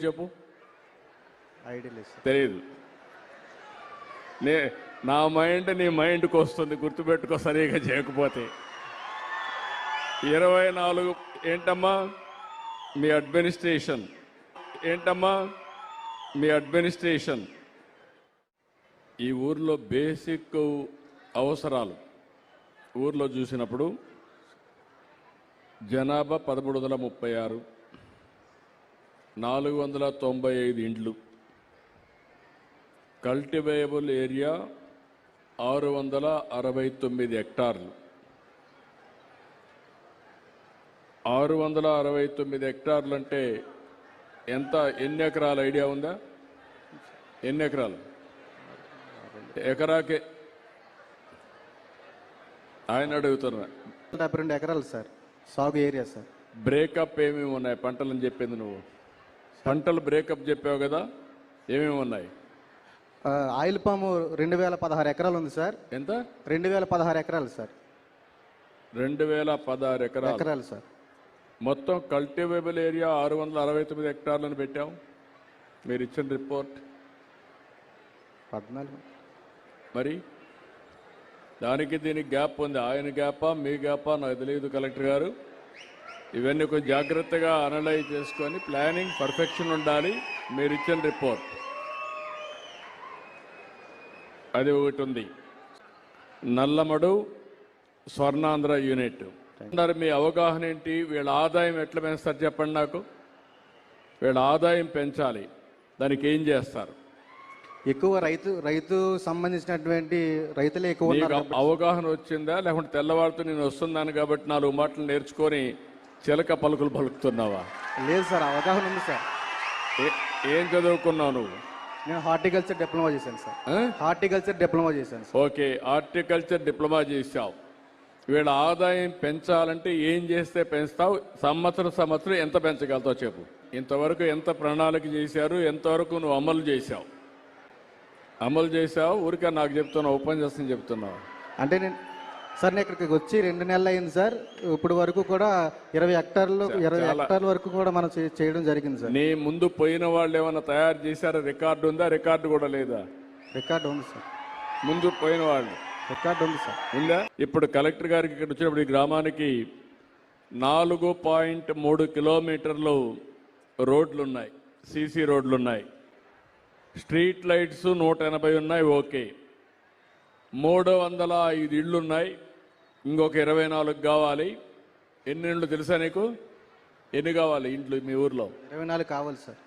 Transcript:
చెప్పు. ఐడియా తెలియదు. నా మైండ్ నీ మైండ్కి వస్తుంది, గుర్తుపెట్టుకో సరిగా చేయకపోతే. 24 ఏంటమ్మా మీ అడ్మినిస్ట్రేషన్? ఏంటమ్మా మీ అడ్మినిస్ట్రేషన్? ఈ ఊర్లో బేసిక్ అవసరాలు ఊర్లో చూసినప్పుడు జనాభా 1336, 495 ఇండ్లు, కల్టివేయబుల్ ఏరియా 669 హెక్టార్లు. 669 హెక్టార్లు అంటే ఎంత? ఎన్ని ఎకరాల ఐడియా ఉందా? ఎన్ని ఎకరాలు? ఎకరాకే ఆయన అడుగుతున్నా. 72 ఎకరాలు సార్ సాగు ఏరియా సార్. బ్రేకప్ ఏమేమి ఉన్నాయి? పంటలని చెప్పింది నువ్వు. పంటలు బ్రేకప్ చెప్పావు కదా, ఏమేమి ఉన్నాయి? ఆయిల్ పాము 2016 ఎకరాలు ఉంది సార్. ఎంత? 2016 ఎకరాలు సార్. 2016 ఎకరాలు సార్. మొత్తం కల్టివేబుల్ ఏరియా 669 హెక్టార్లను పెట్టాం. మీరు ఇచ్చిన రిపోర్ట్ 14. మరి దానికి దీనికి గ్యాప్ ఉంది. ఆయన గ్యాపా మీ గ్యాపా నాకు తెలియదు కలెక్టర్ గారు. ఇవన్నీ కొంచెం జాగ్రత్తగా అనలైజ్ చేసుకొని ప్లానింగ్ పర్ఫెక్షన్ ఉండాలి. మీరు ఇచ్చిన రిపోర్ట్ అది ఒకటి ఉంది. నల్లమడు స్వర్ణాంధ్ర యూనిట్ అన్నారు. మీ అవగాహన ఏంటి? వీళ్ళ ఆదాయం ఎట్లా పెంచుతారు చెప్పండి నాకు. వీళ్ళ ఆదాయం పెంచాలి, దానికి ఏం చేస్తారు? ఎక్కువ రైతు సంబంధించినటువంటి రైతులే ఎక్కువ. అవగాహన వచ్చిందా? లేకుంటే తెల్లవారితో నేను వస్తున్నాను కాబట్టి 4 మాటలు నేర్చుకొని చిలక పలుకులు పలుకుతున్నావా? లేదు సార్, అవగాహన ఉంది సార్. ఏం చదువుకున్నావు నువ్వు? నేను హార్టికల్చర్ డిప్లొమా చేశాను సార్. హార్టికల్చర్ డిప్లొమా చేశాను సార్. ఓకే, హార్టికల్చర్ డిప్లొమా చేశావు. వీళ్ళ ఆదాయం పెంచాలంటే ఏం చేస్తే పెంచుతావు? సంవత్సరం ఎంత పెంచగలుగుతావు చెప్పు. ఇంతవరకు ఎంత ప్రణాళిక చేశారు? ఎంతవరకు నువ్వు అమలు చేశావు? ఊరికే నాకు చెప్తున్నావు, ఉపన్యాసం చెప్తున్నావు అంటే నేను సార్ ఇక్కడికి వచ్చి 2 నెలలు అయింది సార్. ఇప్పుడు వరకు కూడా 20 హెక్టార్ల వరకు కూడా మనం చేయడం జరిగింది సార్. నీ ముందు పోయిన వాళ్ళు ఏమైనా తయారు చేశారా? రికార్డు ఉందా? రికార్డు కూడా లేదా? రికార్డు ఉంది సార్. ముందు పోయిన వాళ్ళు రికార్డు ఉంది సార్. ఉందా? ఇప్పుడు కలెక్టర్ గారికి ఇక్కడ వచ్చినప్పుడు ఈ గ్రామానికి 4.3 కిలోమీటర్లు రోడ్లున్నాయి, సీసీ రోడ్లున్నాయి. స్ట్రీట్ లైట్స్ 180 ఉన్నాయి. ఓకే, 305 ఇళ్ళు ఉన్నాయి. ఇంకొక 24 కావాలి. ఎన్ని ఇళ్ళు తెలుసా నీకు? ఎన్ని కావాలి ఇంట్లో మీ ఊర్లో? 24 కావాలి సార్.